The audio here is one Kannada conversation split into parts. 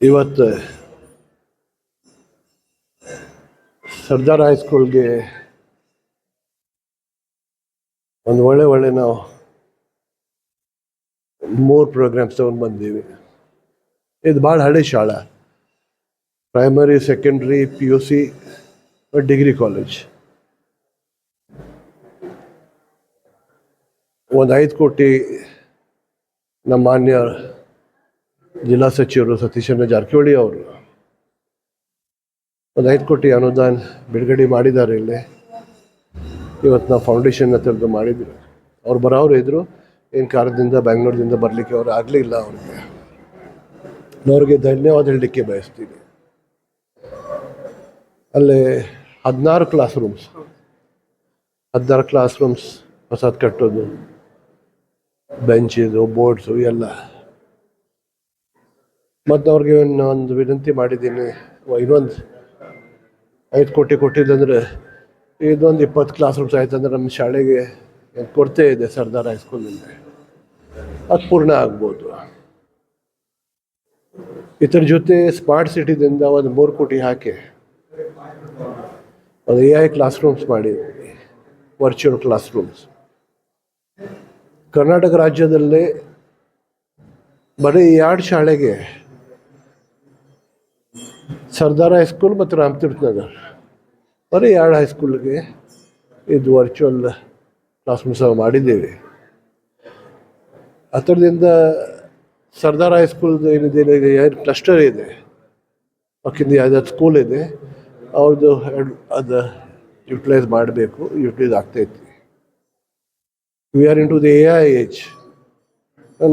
ಇವತ್ತು ಸರ್ದಾರ್ ಹೈಸ್ಕೂಲ್ಗೆ ಒಂದು ಒಳ್ಳೆ ನಾವು 3 ಪ್ರೋಗ್ರಾಮ್ಸ್ ತಗೊಂಡು ಬಂದೀವಿ. ಇದು ಭಾಳ ಹಳೆ ಶಾಲಾ, primary, secondary, PUC, degree college. ಒಂದು 5 ಕೋಟಿ ನಮ್ಮ ಮಾನ್ಯ ಜಿಲ್ಲಾ ಸಚಿವರು ಸತೀಶಣ್ಣ ಜಾರಕಿಹೊಳಿ ಅವರು ಒಂದು 5 ಕೋಟಿ ಅನುದಾನ ಬಿಡುಗಡೆ ಮಾಡಿದ್ದಾರೆ. ಇಲ್ಲಿ ಇವತ್ತು ನಾವು ಫೌಂಡೇಶನ್ ಹತ್ತಿರದ್ದು ಮಾಡಿದ್ರು. ಅವ್ರು ಬರೋರು ಇದ್ದರು, ಏನು ಕಾರಣದಿಂದ ಬೆಂಗಳೂರಿನಿಂದ ಬರಲಿಕ್ಕೆ ಅವ್ರು ಆಗಲಿಲ್ಲ. ಅವ್ರಿಗೆ ಧನ್ಯವಾದ ಹೇಳಲಿಕ್ಕೆ ಬಯಸ್ತೀನಿ. ಅಲ್ಲಿ 16 ಕ್ಲಾಸ್ ರೂಮ್ಸ್ ಹೊಸದು ಕಟ್ಟೋದು, ಬೆಂಚಿದು, ಬೋರ್ಡ್ಸು ಎಲ್ಲ. ಮತ್ತು ಅವ್ರಿಗೆ ಒಂದು ವಿನಂತಿ ಮಾಡಿದ್ದೀನಿ, ಇನ್ನೊಂದು 5 ಕೋಟಿ ಕೊಟ್ಟಿದ್ದಂದ್ರೆ ಇದೊಂದು 20 ಕ್ಲಾಸ್ ರೂಮ್ಸ್ ಆಯ್ತಂದ್ರೆ ನಮ್ಮ ಶಾಲೆಗೆ ಕೊರತೆ ಇದೆ ಸರ್ದಾರ್ ಹೈಸ್ಕೂಲಿಂದ, ಅದು ಪೂರ್ಣ ಆಗ್ಬೋದು. ಇದರ ಜೊತೆ ಸ್ಮಾರ್ಟ್ ಸಿಟಿದಿಂದ ಒಂದು 3 ಕೋಟಿ ಹಾಕಿ ಒಂದು AI ಕ್ಲಾಸ್ ರೂಮ್ಸ್ ಮಾಡಿದ್ವಿ, ವರ್ಚುವಲ್ ಕ್ಲಾಸ್ ರೂಮ್ಸ್. ಕರ್ನಾಟಕ ರಾಜ್ಯದಲ್ಲೇ ಬರೀ 2 ಶಾಲೆಗೆ, ಸರ್ದಾರ್ ಹೈಸ್ಕೂಲ್ ಮತ್ತು ರಾಮತೀರ್ಥ ನಗರ್, ಬರೀ 2 ಹೈಸ್ಕೂಲ್ಗೆ ಇದು ವರ್ಚುವಲ್ ಕ್ಲಾಸ್ ರೂಮ್ಸ್ ಮಾಡಿದ್ದೇವೆ. ಅದರಿಂದ ಸರ್ದಾರ್ ಹೈಸ್ಕೂಲ್ದು ಏನಿದೆ, ಏನು ಕ್ಲಸ್ಟರ್ ಇದೆ, ಅವಕ್ಕಿಂತ ಯಾವ್ದಾದ್ರು ಸ್ಕೂಲ್ ಇದೆ, ಅವ್ರದ್ದು ಅದು ಯುಟಿಲೈಸ್ ಮಾಡಬೇಕು, ಯುಟಿಲೈಸ್ ಆಗ್ತೈತಿ. We are into the AI age.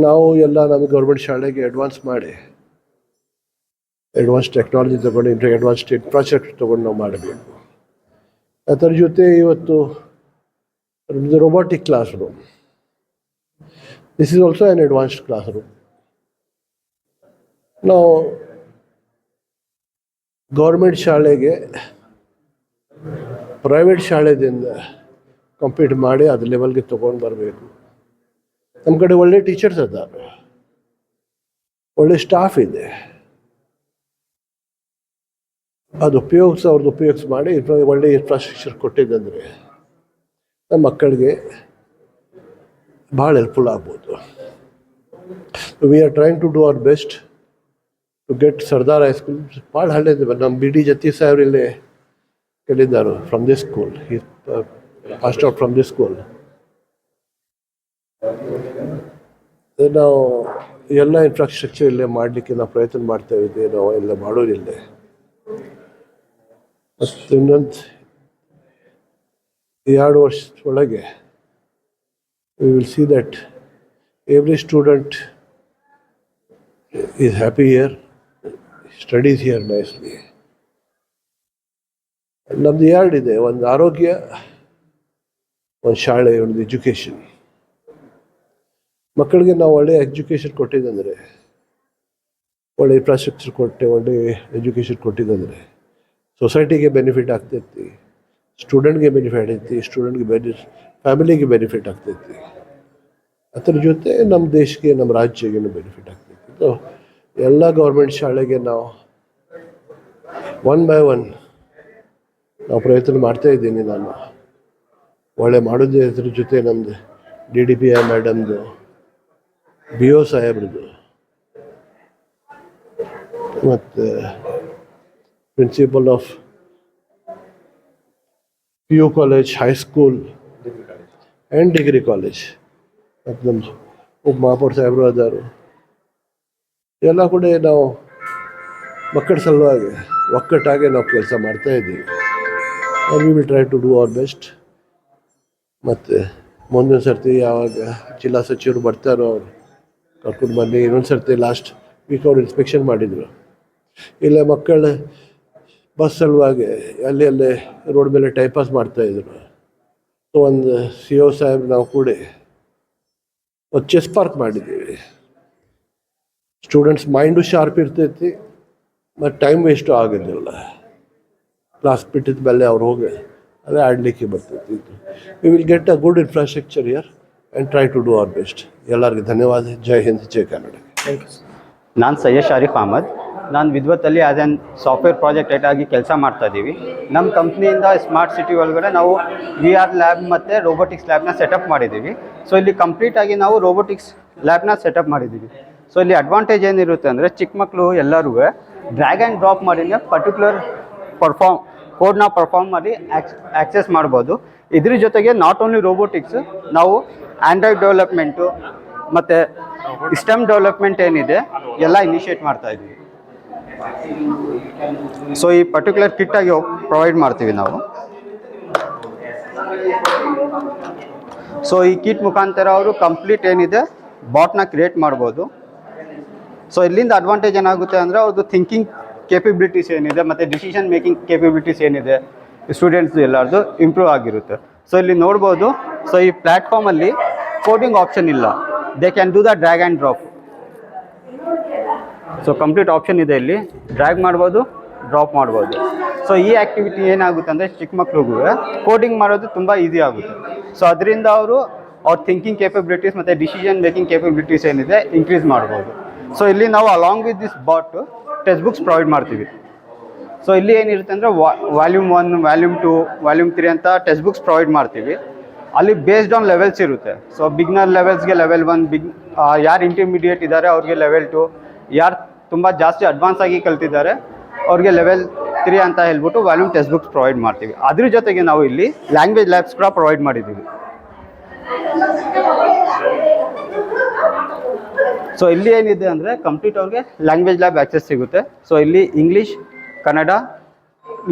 ನಾವು ಎಲ್ಲ ನಮ್ಮ ಗೌರ್ಮೆಂಟ್ ಶಾಲೆಗೆ ಅಡ್ವಾನ್ಸ್ ಮಾಡಿ, ಅಡ್ವಾನ್ಸ್ ಟೆಕ್ನಾಲಜಿ ತೊಗೊಂಡು, ಅಡ್ವಾನ್ಸ್ ಇನ್ಫ್ರಾಸ್ಟ್ರಕ್ಚರ್ ತೊಗೊಂಡು ನಾವು ಮಾಡಬೇಕು. ಅದರ ಜೊತೆ ಇವತ್ತು robotic classroom. This is also an advanced classroom. Now, government ಶಾಲೆಗೆ ಪ್ರೈವೇಟ್ ಶಾಲೆದಿಂದ ಕಂಪೀಟ್ ಮಾಡಿ ಅದು ಲೆವೆಲ್ಗೆ ತೊಗೊಂಡು ಬರಬೇಕು. ನಮ್ಮ ಕಡೆ ಒಳ್ಳೆ ಟೀಚರ್ಸ್ ಅದಾರೆ, ಒಳ್ಳೆ ಸ್ಟಾಫ್ ಇದೆ, ಅದು ಅವ್ರದ್ದು ಉಪಯೋಗಿಸಿ ಮಾಡಿ ಒಳ್ಳೆ ಇನ್ಫ್ರಾಸ್ಟ್ರಕ್ಚರ್ ಕೊಟ್ಟಿದ್ದಂದರೆ ನಮ್ಮ ಮಕ್ಕಳಿಗೆ ಭಾಳ ಹೆಲ್ಪ್ಫುಲ್ ಆಗ್ಬೋದು. We are trying to do our best to get Sardar high school. ಭಾಳ ಹಳ್ಳಿದೆ. ನಮ್ಮ BD ಜತಿ ಸಾಹೇಬ್ರು ಇಲ್ಲೇ ಕಲಿದ್ದಾರೆ ಫ್ರಮ್ ದಿಸ್ ಸ್ಕೂಲ್. ಈ past out from this school. ನಾವು ಎಲ್ಲ ಇನ್ಫ್ರಾಸ್ಟ್ರಕ್ಚರ್ ಇಲ್ಲೇ ಮಾಡಲಿಕ್ಕೆ ನಾವು ಪ್ರಯತ್ನ ಮಾಡ್ತಾ ಇದ್ದೀವಿ. ನಾವು ಎಲ್ಲ ಮಾಡೋದಿಲ್ಲ. ಮತ್ತು ಇನ್ನೊಂದು 2 ವರ್ಷದೊಳಗೆ we will see that every student is happy here, studies here nicely. ನಮ್ದು 2 ಇದೆ, ಒಂದು ಆರೋಗ್ಯ, ಒಂದು ಶಾಲೆ, ಒಂದು ಎಜುಕೇಷನ್. ಮಕ್ಕಳಿಗೆ ನಾವು ಒಳ್ಳೆ ಎಜುಕೇಷನ್ ಕೊಟ್ಟಿದ್ದಂದರೆ, ಒಳ್ಳೆ ಇನ್ಫ್ರಾಸ್ಟ್ರಕ್ಚರ್ ಕೊಟ್ಟೆ, ಒಳ್ಳೆ ಎಜುಕೇಷನ್ ಕೊಟ್ಟಿದ್ದಂದರೆ ಸೊಸೈಟಿಗೆ ಬೆನಿಫಿಟ್ ಆಗ್ತೈತಿ, ಸ್ಟೂಡೆಂಟ್ಗೆ ಬೆನಿಫಿಟ್ ಐತಿ, ಫ್ಯಾಮಿಲಿಗೆ ಬೆನಿಫಿಟ್ ಆಗ್ತೈತಿ. ಅದರ ಜೊತೆ ನಮ್ಮ ದೇಶಕ್ಕೆ, ನಮ್ಮ ರಾಜ್ಯಕ್ಕೆ ಬೆನಿಫಿಟ್ ಆಗ್ತೈತಿ. ಸೊ ಎಲ್ಲ ಗೌರ್ಮೆಂಟ್ ಶಾಲೆಗೆ ನಾವು 1 by 1 ನಾವು ಪ್ರಯತ್ನ ಮಾಡ್ತಾ ಇದ್ದೀನಿ. ನಾನು ಒಳ್ಳೆ ಮಾಡೋದೇ. ಅದ್ರ ಜೊತೆ ನಮ್ಮದು DDPI ಮೇಡಮ್ದು, BO ಸಾಹೇಬ್ರದ್ದು, ಮತ್ತು principal of PU college, high school and degree college, ಮತ್ತು ನಮ್ಮ ಉಪಮಹಾಪೌರ ಸಾಹೇಬರು ಅದಾರು. ಎಲ್ಲ ಕೂಡ ನಾವು ಮಕ್ಕಳ ಸಲುವಾಗಿ ಒಕ್ಕಟ್ಟಾಗಿ ನಾವು ಕೆಲಸ ಮಾಡ್ತಾ ಇದ್ದೀವಿ. We will try to do our best. ಮತ್ತು ಮುಂದಿನ ಸರ್ತಿ ಯಾವಾಗ ಜಿಲ್ಲಾ ಸಚಿವರು ಬರ್ತಾರೋ ಅವ್ರು ಕರ್ಕೊಂಡು ಬನ್ನಿ. ಇನ್ನೊಂದು ಸರ್ತಿ ಲಾಸ್ಟ್ ವೀಕ್ ಅವ್ರು ಇನ್ಸ್ಪೆಕ್ಷನ್ ಮಾಡಿದರು. ಇಲ್ಲ ಮಕ್ಕಳು ಬಸ್ ಸಲುವಾಗಿ ಅಲ್ಲೇ ರೋಡ್ ಮೇಲೆ ಟೈಮ್ ಪಾಸ್ ಮಾಡ್ತಾಯಿದ್ರು. ಒಂದು CO ಸಾಹೇಬ್ ನಾವು ಕೂಡ ಒಂದು ಚೆಸ್ ಪಾರ್ಕ್ ಮಾಡಿದ್ದೀವಿ. ಸ್ಟೂಡೆಂಟ್ಸ್ ಮೈಂಡು ಶಾರ್ಪ್ ಇರ್ತೈತಿ ಮತ್ತು ಟೈಮ್ ವೇಸ್ಟು ಆಗೋದಿಲ್ಲ. ಕ್ಲಾಸ್ ಬಿಟ್ಟಿದ ಮೇಲೆ ಅವ್ರು ಹೋಗಿ ಅದೇ ಆಡಲಿಕ್ಕೆ ಬರ್ತೈತಿ. We will get a good infrastructure here and try to do our best. ಎಲ್ಲರಿಗೂ ಧನ್ಯವಾದ. ಜೈ ಹಿಂದ್, ಜೈ ಕನ್ನಡ. ನಾನು ಸಯ್ಯದ್ ಶಾರಿಫ್ ಅಹಮದ್. ನಾನು ವಿದ್ವತ್ತಲ್ಲಿ as an software project head ಆಗಿ ಕೆಲಸ ಮಾಡ್ತಾ ಇದ್ದೀವಿ. ನಮ್ಮ ಕಂಪ್ನಿಯಿಂದ ಸ್ಮಾರ್ಟ್ ಸಿಟಿ ಒಳಗಡೆ ನಾವು VR ಲ್ಯಾಬ್ ಮತ್ತು ರೋಬೋಟಿಕ್ಸ್ ಲ್ಯಾಬ್ನ ಸೆಟಪ್ ಮಾಡಿದ್ದೀವಿ. ಸೊ ಇಲ್ಲಿ ಕಂಪ್ಲೀಟಾಗಿ ನಾವು ರೋಬೋಟಿಕ್ಸ್ ಲ್ಯಾಬ್ನ ಸೆಟಪ್ ಮಾಡಿದ್ದೀವಿ. ಸೊ ಇಲ್ಲಿ ಅಡ್ವಾಂಟೇಜ್ ಏನಿರುತ್ತೆ ಅಂದರೆ ಚಿಕ್ಕ ಮಕ್ಕಳು ಎಲ್ಲರೂ ಡ್ರ್ಯಾಗ್ ಆ್ಯಂಡ್ ಡ್ರಾಪ್ ಮಾಡಿನೇ ಪರ್ಟಿಕ್ಯುಲರ್ ಕೋಡ್ನ ಪರ್ಫಾರ್ಮ್ ಮಾಡಿ ಆಕ್ಸೆಸ್ ಮಾಡ್ಬೋದು. ಇದ್ರ ಜೊತೆಗೆ ನಾಟ್ ಓನ್ಲಿ ರೋಬೋಟಿಕ್ಸ್, ನಾವು ಆ್ಯಂಡ್ರಾಯ್ಡ್ ಡೆವಲಪ್ಮೆಂಟು ಮತ್ತು ಸಿಸ್ಟಮ್ ಡೆವಲಪ್ಮೆಂಟ್ ಏನಿದೆ ಎಲ್ಲ ಇನಿಷಿಯೇಟ್ ಮಾಡ್ತಾ ಇದ್ದೀವಿ. ಸೊ ಈ ಪರ್ಟಿಕ್ಯುಲರ್ ಕಿಟ್ ಆಗಿ ಪ್ರೊವೈಡ್ ಮಾಡ್ತೀವಿ ನಾವು. ಸೊ ಈ ಕಿಟ್ ಮುಖಾಂತರ ಅವರು ಕಂಪ್ಲೀಟ್ ಏನಿದೆ ಬಾಟ್ನ ಕ್ರಿಯೇಟ್ ಮಾಡ್ಬೋದು. ಸೊ ಇಲ್ಲಿಂದ ಅಡ್ವಾಂಟೇಜ್ ಏನಾಗುತ್ತೆ ಅಂದರೆ ಅವ್ರದ್ದು ಥಿಂಕಿಂಗ್ ಕೇಪಬಿಲಿಟೀಸ್ ಏನಿದೆ ಮತ್ತು ಡಿಸಿಷನ್ ಮೇಕಿಂಗ್ ಕೇಪಬಿಲಿಟೀಸ್ ಏನಿದೆ ಸ್ಟೂಡೆಂಟ್ಸ್ ಎಲ್ಲರದು ಇಂಪ್ರೂವ್ ಆಗಿರುತ್ತೆ. ಸೊ ಇಲ್ಲಿ ನೋಡ್ಬೋದು. ಸೊ ಈ ಪ್ಲ್ಯಾಟ್ಫಾರ್ಮಲ್ಲಿ ಕೋಡಿಂಗ್ ಆಪ್ಷನ್ ಇಲ್ಲ, they can do the drag and drop. So complete option ಇದೆ, ಇಲ್ಲಿ ಡ್ರ್ಯಾಗ್ ಮಾಡ್ಬೋದು, ಡ್ರಾಪ್ ಮಾಡ್ಬೋದು. ಸೊ ಈ ಆ್ಯಕ್ಟಿವಿಟಿ ಏನಾಗುತ್ತೆ ಅಂದರೆ ಚಿಕ್ಕ ಮಕ್ಳಿಗೂ ಕೋಡಿಂಗ್ ಮಾಡೋದು ತುಂಬ ಈಸಿ ಆಗುತ್ತೆ. ಸೊ ಅದರಿಂದ ಅವ್ರ ಥಿಂಕಿಂಗ್ ಕೇಪಬಿಲಿಟೀಸ್ ಮತ್ತು ಡಿಸಿಷನ್ ಮೇಕಿಂಗ್ ಕೇಪಬಿಲಿಟೀಸ್ ಏನಿದೆ ಇನ್ಕ್ರೀಸ್ ಮಾಡ್ಬೋದು. ಸೊ ಇಲ್ಲಿ ನಾವು along with this both text books provide ಮಾಡ್ತೀವಿ. ಸೊ ಇಲ್ಲಿ ಏನಿರುತ್ತೆ ಅಂದರೆ ವಾಲ್ಯೂಮ್ 1, ವಾಲ್ಯೂಮ್ 2, ವಾಲ್ಯೂಮ್ 3 ಅಂತ ಟೆಕ್ಸ್ಟ್ ಬುಕ್ಸ್ ಪ್ರೊವೈಡ್ ಮಾಡ್ತೀವಿ. ಅಲ್ಲಿ ಬೇಸ್ಡ್ ಆನ್ ಲೆವೆಲ್ಸ್ ಇರುತ್ತೆ. ಸೊ ಬಿಗ್ನರ್ ಲೆವೆಲ್ಸ್ಗೆ ಲೆವೆಲ್ 1, ಯಾರು ಇಂಟರ್ಮೀಡಿಯೇಟ್ ಇದ್ದಾರೆ ಅವ್ರಿಗೆ ಲೆವೆಲ್ 2, ಯಾರು ತುಂಬ ಜಾಸ್ತಿ ಅಡ್ವಾನ್ಸ್ ಆಗಿ ಕಲ್ತಿದ್ದಾರೆ ಅವ್ರಿಗೆ ಲೆವೆಲ್ 3 ಅಂತ ಹೇಳ್ಬಿಟ್ಟು ವಾಲ್ಯೂಮ್ ಟೆಕ್ಸ್ಟ್ ಬುಕ್ಸ್ ಪ್ರೊವೈಡ್ ಮಾಡ್ತೀವಿ. ಅದ್ರ ಜೊತೆಗೆ ನಾವು ಇಲ್ಲಿ ಲ್ಯಾಂಗ್ವೇಜ್ ಲ್ಯಾಬ್ಸ್ ಕೂಡ ಪ್ರೊವೈಡ್ ಮಾಡಿದ್ದೀವಿ. ಸೊ ಇಲ್ಲಿ ಏನಿದೆ ಅಂದರೆ ಕಂಪ್ಲೀಟ್ ಅವ್ರಿಗೆ ಲ್ಯಾಂಗ್ವೇಜ್ ಲ್ಯಾಬ್ ಆಕ್ಸೆಸ್ ಸಿಗುತ್ತೆ. ಸೊ ಇಲ್ಲಿ ಇಂಗ್ಲೀಷ್, ಕನ್ನಡ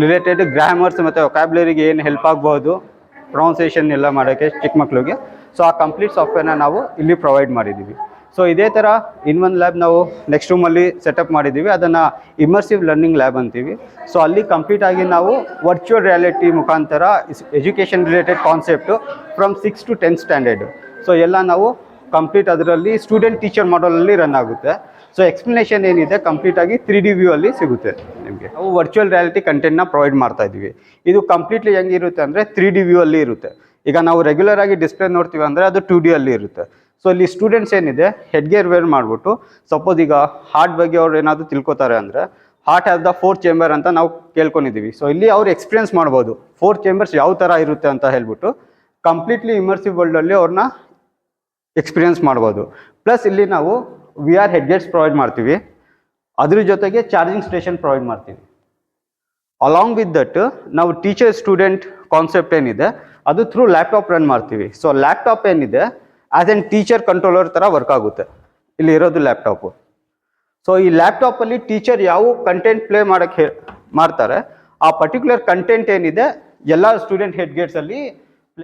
ರಿಲೇಟೆಡ್ ಗ್ರಾಮರ್ಸ್ ಮತ್ತು ವೊಕ್ಯಾಬ್ಯುಲರಿಗೆ ಏನು ಹೆಲ್ಪ್ ಆಗ್ಬೋದು, ಪ್ರೊನೌನ್ಸಿಯೇಷನ್ ಎಲ್ಲ ಮಾಡೋಕ್ಕೆ ಚಿಕ್ಕ ಮಕ್ಕಳಿಗೆ. ಸೊ ಆ ಕಂಪ್ಲೀಟ್ ಸಾಫ್ಟ್ವೇರ್ನ ನಾವು ಇಲ್ಲಿ ಪ್ರೊವೈಡ್ ಮಾಡಿದ್ದೀವಿ. ಸೊ ಇದೇ ಥರ ಇನ್ನೊಂದು ಲ್ಯಾಬ್ ನಾವು ನೆಕ್ಸ್ಟ್ ರೂಮಲ್ಲಿ ಸೆಟಪ್ ಮಾಡಿದ್ದೀವಿ, ಅದನ್ನು ಇಮರ್ಸಿವ್ ಲರ್ನಿಂಗ್ ಲ್ಯಾಬ್ ಅಂತೀವಿ. ಸೊ ಅಲ್ಲಿ ಕಂಪ್ಲೀಟಾಗಿ ನಾವು ವರ್ಚುವಲ್ ರಿಯಾಲಿಟಿ ಮುಖಾಂತರ education related concept from 6 to 10 standard so ಎಲ್ಲ ನಾವು ಕಂಪ್ಲೀಟ್ ಅದರಲ್ಲಿ ಸ್ಟೂಡೆಂಟ್ ಟೀಚರ್ ಮಾಡಲಲ್ಲಿ ರನ್ ಆಗುತ್ತೆ. ಸೊ ಎಕ್ಸ್ಪ್ಲನೇಷನ್ ಏನಿದೆ ಕಂಪ್ಲೀಟಾಗಿ 3D ವ್ಯೂ ಅಲ್ಲಿ ಸಿಗುತ್ತೆ ನಿಮಗೆ. ನಾವು ವರ್ಚುವಲ್ ರಿಯಾಲಿಟಿ ಕಂಟೆಂಟ್ನ ಪ್ರೊವೈಡ್ ಮಾಡ್ತಾ ಇದ್ದೀವಿ. ಇದು ಕಂಪ್ಲೀಟ್ಲಿ ಹೆಂಗಿರುತ್ತೆ ಅಂದರೆ 3D ವ್ಯೂ ಅಲ್ಲಿ ಇರುತ್ತೆ. ಈಗ ನಾವು ರೆಗ್ಯುಲರ್ ಆಗಿ ಡಿಸ್ಪ್ಲೇ ನೋಡ್ತೀವಿ ಅಂದರೆ ಅದು 2D ಅಲ್ಲಿ ಇರುತ್ತೆ. ಸೊ ಇಲ್ಲಿ ಸ್ಟೂಡೆಂಟ್ಸ್ ಏನಿದೆ ಹೆಡ್ ಗೇರ್ ವೇರ್ ಮಾಡಿಬಿಟ್ಟು, ಸಪೋಸ್ ಈಗ ಹಾರ್ಟ್ ಬಗ್ಗೆ ಅವ್ರು ಏನಾದರೂ ತಿಳ್ಕೊತಾರೆ ಅಂದರೆ ಹಾರ್ಟ್ ಹ್ಯಾಸ್ ದ 4 ಚೇಂಬರ್ ಅಂತ ನಾವು ಕೇಳ್ಕೊಂಡಿದ್ದೀವಿ. ಸೊ ಇಲ್ಲಿ ಅವ್ರು ಎಕ್ಸ್ಪೀರಿಯನ್ಸ್ ಮಾಡ್ಬೋದು 4 ಚೇಂಬರ್ಸ್ ಯಾವ ಥರ ಇರುತ್ತೆ ಅಂತ ಹೇಳ್ಬಿಟ್ಟು ಕಂಪ್ಲೀಟ್ಲಿ ಇಮರ್ಸಿವ್ ವರ್ಲ್ಡಲ್ಲಿ ಅವ್ರನ್ನ ಎಕ್ಸ್ಪೀರಿಯನ್ಸ್ ಮಾಡ್ಬೋದು. ಪ್ಲಸ್ ಇಲ್ಲಿ ನಾವು VR ಹೆಡ್ಗೇಟ್ಸ್ ಪ್ರೊವೈಡ್ ಮಾಡ್ತೀವಿ, ಅದ್ರ ಜೊತೆಗೆ ಚಾರ್ಜಿಂಗ್ ಸ್ಟೇಷನ್ ಪ್ರೊವೈಡ್ ಮಾಡ್ತೀವಿ. ಅಲಾಂಗ್ ವಿತ್ ದಟ್ ನಾವು ಟೀಚರ್ ಸ್ಟೂಡೆಂಟ್ ಕಾನ್ಸೆಪ್ಟ್ ಏನಿದೆ ಅದು ಥ್ರೂ ಲ್ಯಾಪ್ಟಾಪ್ ರನ್ ಮಾಡ್ತೀವಿ. ಸೊ ಲ್ಯಾಪ್ಟಾಪ್ ಏನಿದೆ ಆ್ಯಸ್ ಎನ್ ಟೀಚರ್ ಕಂಟ್ರೋಲರ್ ಥರ ವರ್ಕ್ ಆಗುತ್ತೆ. ಇಲ್ಲಿ ಇರೋದು ಲ್ಯಾಪ್ಟಾಪು. ಸೊ ಈ ಲ್ಯಾಪ್ಟಾಪಲ್ಲಿ ಟೀಚರ್ ಯಾವ ಕಂಟೆಂಟ್ ಪ್ಲೇ ಮಾಡ್ತಾರೆ ಆ ಪರ್ಟಿಕ್ಯುಲರ್ ಕಂಟೆಂಟ್ ಏನಿದೆ ಎಲ್ಲ ಸ್ಟೂಡೆಂಟ್ ಹೆಡ್ಗೇಟ್ಸಲ್ಲಿ